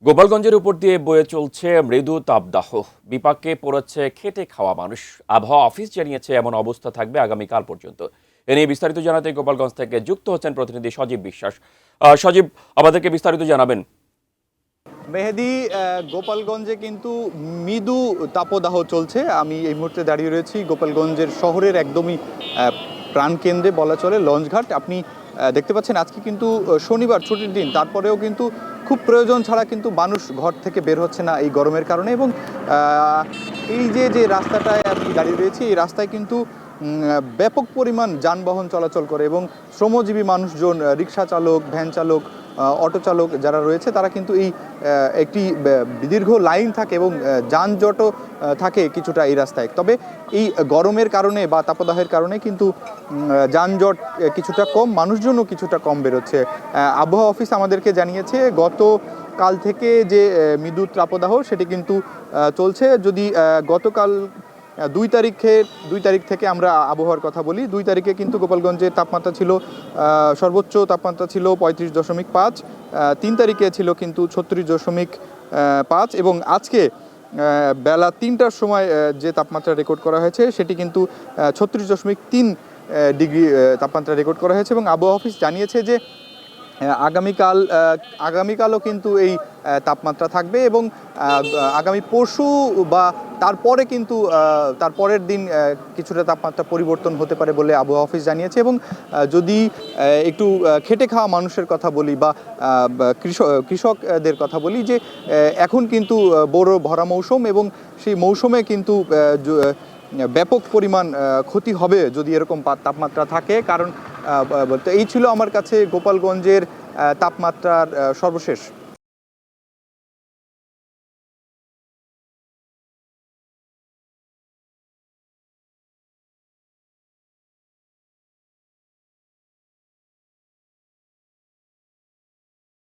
গোপালগঞ্জের উপর দিয়ে বয়ে চলছে মৃদু তাপদাহ। বিপাকে পড়েছে খেটে খাওয়া মানুষ। আবহাওয়া অফিস জানিয়েছে এমন অবস্থা থাকবে আগামীকাল পর্যন্ত। এ নিয়ে বিস্তারিত জানাতে গোপালগঞ্জ থেকে যুক্ত হচ্ছেন প্রতিনিধি সজীব বিশ্বাস। সজীব, আমাদেরকে বিস্তারিত জানাবেন। মেহেদি, গোপালগঞ্জে কিন্তু মৃদু তাপদাহ চলছে। আমি এই মুহূর্তে দাঁড়িয়ে রয়েছি গোপালগঞ্জের শহরের একদমই প্রাণকেন্দ্রে বলা চলে, লঞ্চঘাট। আপনি দেখতে পাচ্ছেন আজকে কিন্তু শনিবার, ছুটির দিন, তারপরেও কিন্তু খুব প্রয়োজন ছাড়া কিন্তু মানুষ ঘর থেকে বের হচ্ছে না এই গরমের কারণে। এবং এই যে রাস্তাটায় আমি দাঁড়িয়ে রয়েছি, এই রাস্তায় কিন্তু ব্যাপক পরিমাণ যানবাহন চলাচল করে এবং শ্রমজীবী মানুষজন, রিক্সা চালক, ভ্যান চালক, অটো চালক যারা রয়েছে তারা কিন্তু এই একটি দীর্ঘ লাইন থাকে এবং যানজটও থাকে কিছুটা এই রাস্তায়। তবে এই গরমের কারণে বা তাপদাহের কারণে কিন্তু যানজট কিছুটা কম, মানুষজনও কিছুটা কম বেরোচ্ছে। আবহাওয়া অফিস আমাদেরকে জানিয়েছে গতকাল থেকে যে মৃদু তাপদাহ সেটি কিন্তু চলছে। যদি গতকাল 2 তারিখ থেকে আমরা আবহাওয়ার কথা বলি, 2 তারিখে কিন্তু গোপালগঞ্জের তাপমাত্রা ছিল, সর্বোচ্চ তাপমাত্রা ছিল 35.5, 3 তারিখে ছিল কিন্তু 36.5 এবং আজকে বেলা 3টার সময় যে তাপমাত্রা রেকর্ড করা হয়েছে সেটি কিন্তু 36.3 ডিগ্রি তাপমাত্রা রেকর্ড করা হয়েছে। এবং আবহাওয়া অফিস জানিয়েছে যে আগামীকালও কিন্তু এই তাপমাত্রা থাকবে এবং আগামী পরশু বা তারপরে কিন্তু তারপরের দিন কিছুটা তাপমাত্রা পরিবর্তন হতে পারে বলে আবহাওয়া অফিস জানিয়েছে। এবং যদি একটু খেটে খাওয়া মানুষের কথা বলি বা কৃষকদের কথা বলি, যে এখন কিন্তু বোরো ভরা মৌসুম এবং সেই মৌসুমে কিন্তু ব্যাপক পরিমাণ ক্ষতি হবে যদি এরকম তাপমাত্রা থাকে। কারণ এই ছিল আমার কাছে গোপালগঞ্জের তাপমাত্রার সর্বশেষ।